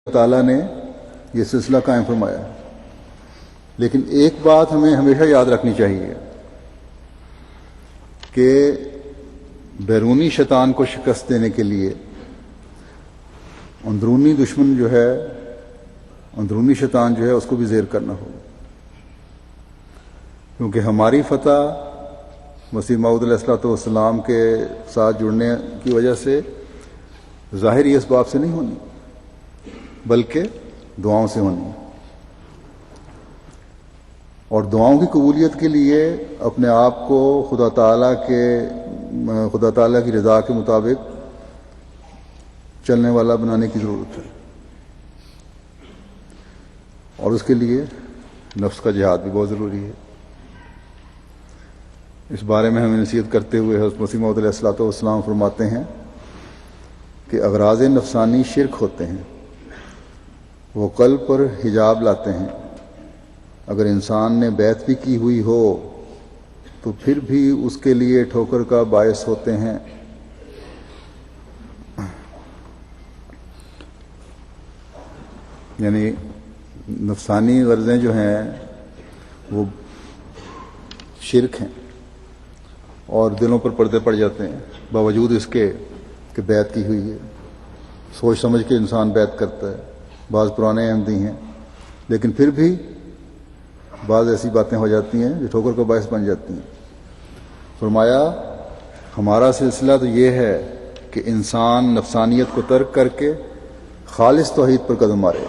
تعالیٰ نے یہ سلسلہ قائم فرمایا ہے، لیکن ایک بات ہمیں ہمیشہ یاد رکھنی چاہیے کہ بیرونی شیطان کو شکست دینے کے لیے اندرونی دشمن جو ہے، اندرونی شیطان جو ہے، اس کو بھی زیر کرنا ہوگا، کیونکہ ہماری فتح مسیح موعود علیہ الصلوۃ والسلام کے ساتھ جڑنے کی وجہ سے ظاہری اسباب سے نہیں ہونی، بلکہ دعاؤں سے ہونی، اور دعاؤں کی قبولیت کے لیے اپنے آپ کو خدا تعالیٰ کی رضا کے مطابق چلنے والا بنانے کی ضرورت ہے، اور اس کے لیے نفس کا جہاد بھی بہت ضروری ہے۔ اس بارے میں ہمیں نصیحت کرتے ہوئے حضرت مسیح موعود علیہ الصلوۃ والسلام فرماتے ہیں کہ اغراض نفسانی شرک ہوتے ہیں، وہ قلب پر حجاب لاتے ہیں، اگر انسان نے بیعت بھی کی ہوئی ہو تو پھر بھی اس کے لیے ٹھوکر کا باعث ہوتے ہیں۔ یعنی نفسانی غرضیں جو ہیں وہ شرک ہیں اور دلوں پر پردے پڑ جاتے ہیں، باوجود اس کے کہ بیعت کی ہوئی ہے، سوچ سمجھ کے انسان بیعت کرتا ہے، بعض پرانے احمدی ہیں، لیکن پھر بھی بعض ایسی باتیں ہو جاتی ہیں جو ٹھوکر کا باعث بن جاتی ہیں۔ فرمایا ہمارا سلسلہ تو یہ ہے کہ انسان نفسانیت کو ترک کر کے خالص توحید پر قدم مارے۔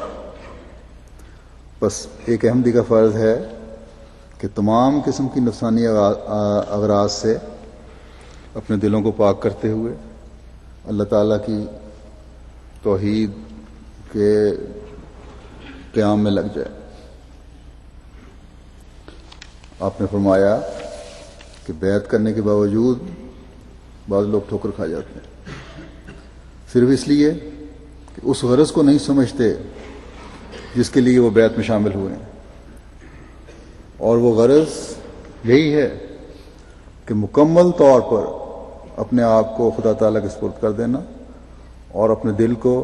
بس ایک احمدی کا فرض ہے کہ تمام قسم کی نفسانی اغراض سے اپنے دلوں کو پاک کرتے ہوئے اللہ تعالیٰ کی توحید کے قیام میں لگ جائے۔ آپ نے فرمایا کہ بیعت کرنے کے باوجود بعض لوگ ٹھوکر کھا جاتے ہیں، صرف اس لیے کہ اس غرض کو نہیں سمجھتے جس کے لیے وہ بیعت میں شامل ہوئے ہیں، اور وہ غرض یہی ہے کہ مکمل طور پر اپنے آپ کو خدا تعالیٰ کے سپرد کر دینا اور اپنے دل کو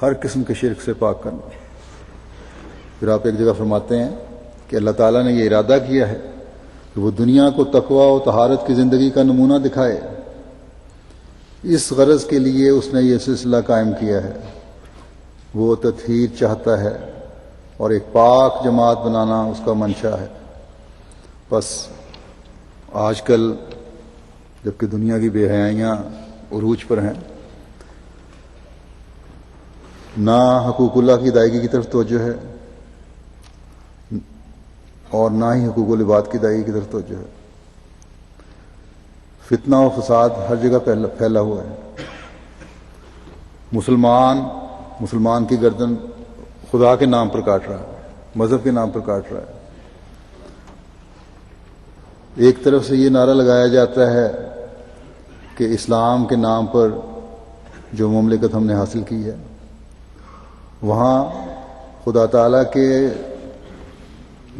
ہر قسم کے شرک سے پاک کرنا۔ پھر آپ ایک جگہ فرماتے ہیں کہ اللہ تعالیٰ نے یہ ارادہ کیا ہے کہ وہ دنیا کو تقویٰ و طہارت کی زندگی کا نمونہ دکھائے، اس غرض کے لیے اس نے یہ سلسلہ قائم کیا ہے۔ وہ تطہیر چاہتا ہے اور ایک پاک جماعت بنانا اس کا منشا ہے۔ بس آج کل جبکہ دنیا کی بے حیائیاں عروج پر ہیں، نہ حقوق اللہ کی ادائیگی کی طرف توجہ ہے اور نہ ہی حقوق العباد کی ادائیگی کی طرف توجہ ہے۔ فتنہ و فساد ہر جگہ پھیلا ہوا ہے۔ مسلمان کی گردن خدا کے نام پر کاٹ رہا ہے، مذہب کے نام پر کاٹ رہا ہے۔ ایک طرف سے یہ نعرہ لگایا جاتا ہے کہ اسلام کے نام پر جو مملکت ہم نے حاصل کی ہے، وہاں خدا تعالیٰ کے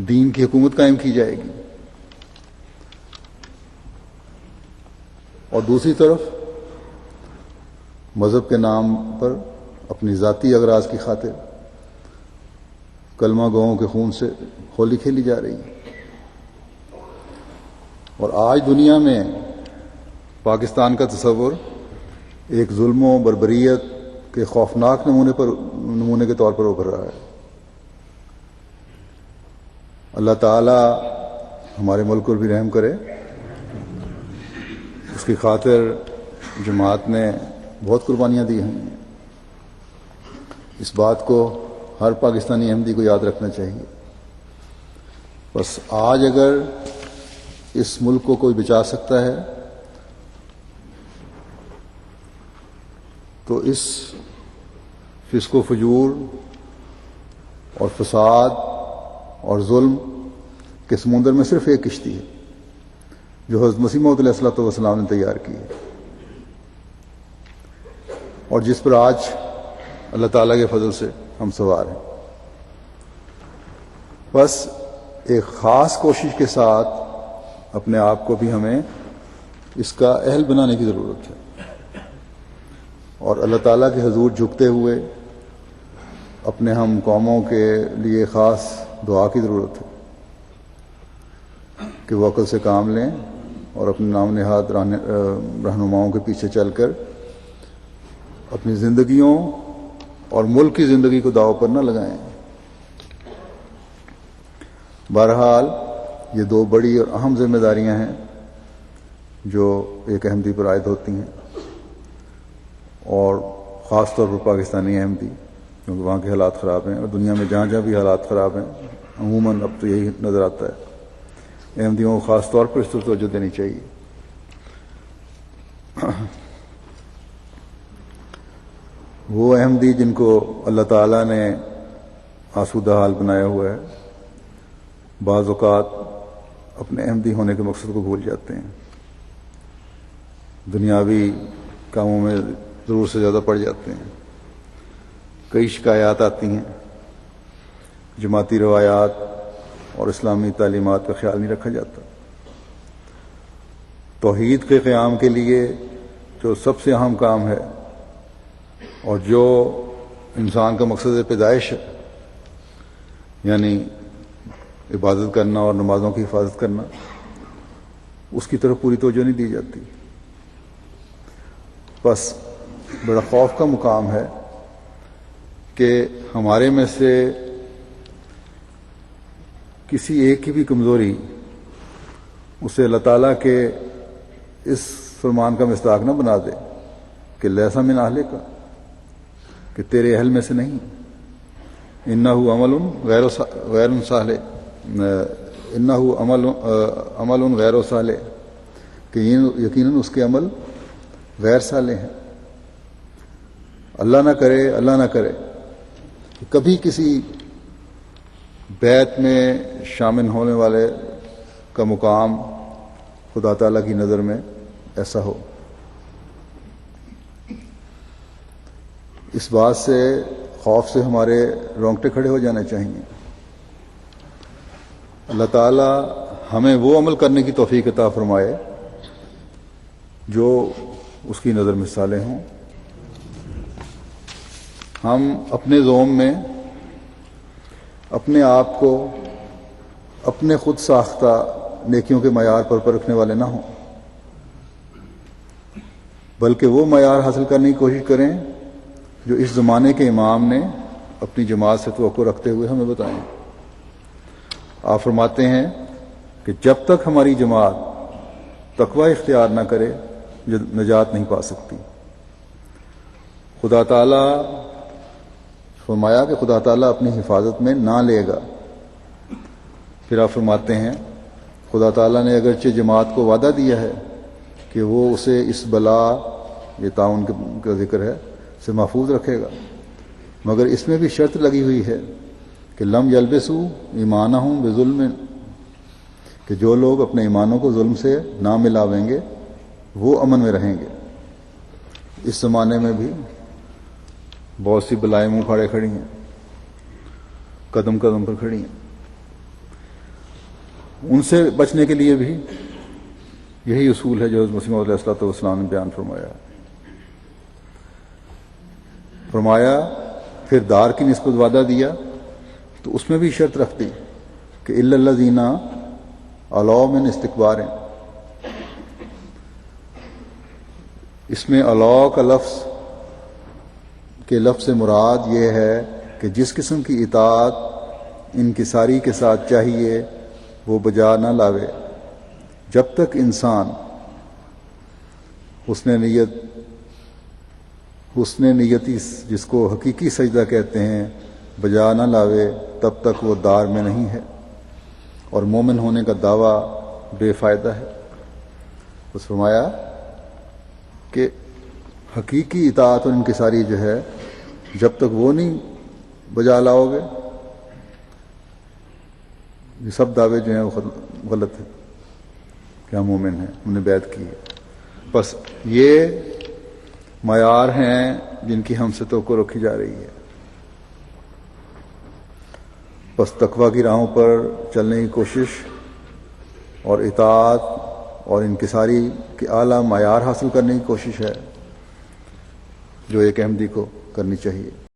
دین کی حکومت قائم کی جائے گی، اور دوسری طرف مذہب کے نام پر اپنی ذاتی اغراض کی خاطر کلمہ گوؤں کے خون سے ہولی کھیلی جا رہی ہے۔ اور آج دنیا میں پاکستان کا تصور ایک ظلم و بربریت کے خوفناک نمونے کے طور پر ابھر رہا ہے۔ اللہ تعالی ہمارے ملک پر بھی رحم کرے، اس کی خاطر جماعت نے بہت قربانیاں دی ہیں۔ اس بات کو ہر پاکستانی احمدی کو یاد رکھنا چاہیے۔ بس آج اگر اس ملک کو کوئی بچا سکتا ہے تو اس فسق و فجور اور فساد اور ظلم کے سمندر میں صرف ایک کشتی ہے جو حضرت مسیح موعود علیہ الصلوۃ والسلام نے تیار کی ہے، اور جس پر آج اللہ تعالیٰ کے فضل سے ہم سوار ہیں۔ بس ایک خاص کوشش کے ساتھ اپنے آپ کو بھی ہمیں اس کا اہل بنانے کی ضرورت ہے، اور اللہ تعالیٰ کے حضور جھکتے ہوئے اپنے ہم قوموں کے لیے خاص دعا کی ضرورت ہے کہ وہ عقل سے کام لیں اور اپنے نام نہاد رہنماؤں کے پیچھے چل کر اپنی زندگیوں اور ملک کی زندگی کو داؤ پر نہ لگائیں۔ بہرحال یہ دو بڑی اور اہم ذمہ داریاں ہیں جو ایک احمدی پر عائد ہوتی ہیں، اور خاص طور پر پاکستانی احمدی، کیونکہ وہاں کے حالات خراب ہیں، اور دنیا میں جہاں جہاں بھی حالات خراب ہیں عموماً اب تو یہی نظر آتا ہے، احمدیوں کو خاص طور پر اس پر توجہ دینی چاہیے۔ وہ احمدی جن کو اللہ تعالیٰ نے آسودہ حال بنایا ہوا ہے، بعض اوقات اپنے احمدی ہونے کے مقصد کو بھول جاتے ہیں، دنیاوی کاموں میں ضرور سے زیادہ پڑ جاتے ہیں، کئی شکایات آتی ہیں، جماعتی روایات اور اسلامی تعلیمات کا خیال نہیں رکھا جاتا۔ توحید کے قیام کے لیے جو سب سے اہم کام ہے اور جو انسان کا مقصد پیدائش ہے، یعنی عبادت کرنا اور نمازوں کی حفاظت کرنا، اس کی طرف پوری توجہ نہیں دی جاتی۔ بس بڑا خوف کا مقام ہے کہ ہمارے میں سے کسی ایک کی بھی کمزوری اسے اللہ تعالیٰ کے اس فرمان کا مصداق نہ بنا دے کہ لیسا من اہلک کا، کہ تیرے اہل میں سے نہیں، انہ غیر صالح، انہ عمل غیر صالح، کہ یقیناً اس کے عمل غیر صالح ہیں۔ اللہ نہ کرے کہ کبھی کسی بیت میں شامل ہونے والے کا مقام خدا تعالیٰ کی نظر میں ایسا ہو۔ اس بات سے خوف سے ہمارے رونگٹے کھڑے ہو جانے چاہیے۔ اللہ تعالیٰ ہمیں وہ عمل کرنے کی توفیق عطا فرمائے جو اس کی نظر میں صالح ہوں۔ ہم اپنے زوم میں اپنے آپ کو اپنے خود ساختہ نیکیوں کے معیار پر پرکھنے والے نہ ہوں، بلکہ وہ معیار حاصل کرنے کی کوشش کریں جو اس زمانے کے امام نے اپنی جماعت سے توقع رکھتے ہوئے ہمیں بتائیں۔ آپ فرماتے ہیں کہ جب تک ہماری جماعت تقوی اختیار نہ کرے نجات نہیں پا سکتی۔ خدا تعالیٰ فرمایا کہ خدا تعالیٰ اپنی حفاظت میں نہ لے گا۔ پھر آپ فرماتے ہیں خدا تعالیٰ نے اگرچہ جماعت کو وعدہ دیا ہے کہ وہ اسے اس بلا، یہ تعاون کا ذکر ہے، سے محفوظ رکھے گا، مگر اس میں بھی شرط لگی ہوئی ہے کہ لم یلبسوا ایمانہم بظلم، کہ جو لوگ اپنے ایمانوں کو ظلم سے نہ ملاویں گے وہ امن میں رہیں گے۔ اس زمانے میں بھی بہت سی بلائیں منہ پھاڑے کھڑی ہیں، قدم قدم پر کھڑی ہیں، ان سے بچنے کے لیے بھی یہی اصول ہے جو حضرت مسیح موعود علیہ الصلوۃ والسلام نے بیان فرمایا۔ پھر دار کی نسبت وعدہ دیا تو اس میں بھی شرط رکھ دی کہ الا الذین علوا من استکبار، اس میں علوا کا لفظ کے لفظ سے مراد یہ ہے کہ جس قسم کی اطاعت انکساری کے ساتھ چاہیے وہ بجا نہ لاوے، جب تک انسان حسن نیتی جس کو حقیقی سجدہ کہتے ہیں بجا نہ لاوے تب تک وہ دار میں نہیں ہے، اور مومن ہونے کا دعویٰ بے فائدہ ہے۔ اس فرمایا کہ حقیقی اطاعت اور انکساری جو ہے جب تک وہ نہیں بجا لاؤ گے، یہ سب دعوے جو ہیں وہ غلط ہیں کہ ہم مومن ہیں، ہم نے بیعت کی ہے۔ بس یہ معیار ہیں جن کی ہم سے توقع رکھی جا رہی ہے۔ بس تقوی کی راہوں پر چلنے کی کوشش اور اطاعت اور انکساری کے اعلیٰ معیار حاصل کرنے کی کوشش ہے جو ایک احمدی کو کرنی چاہیے۔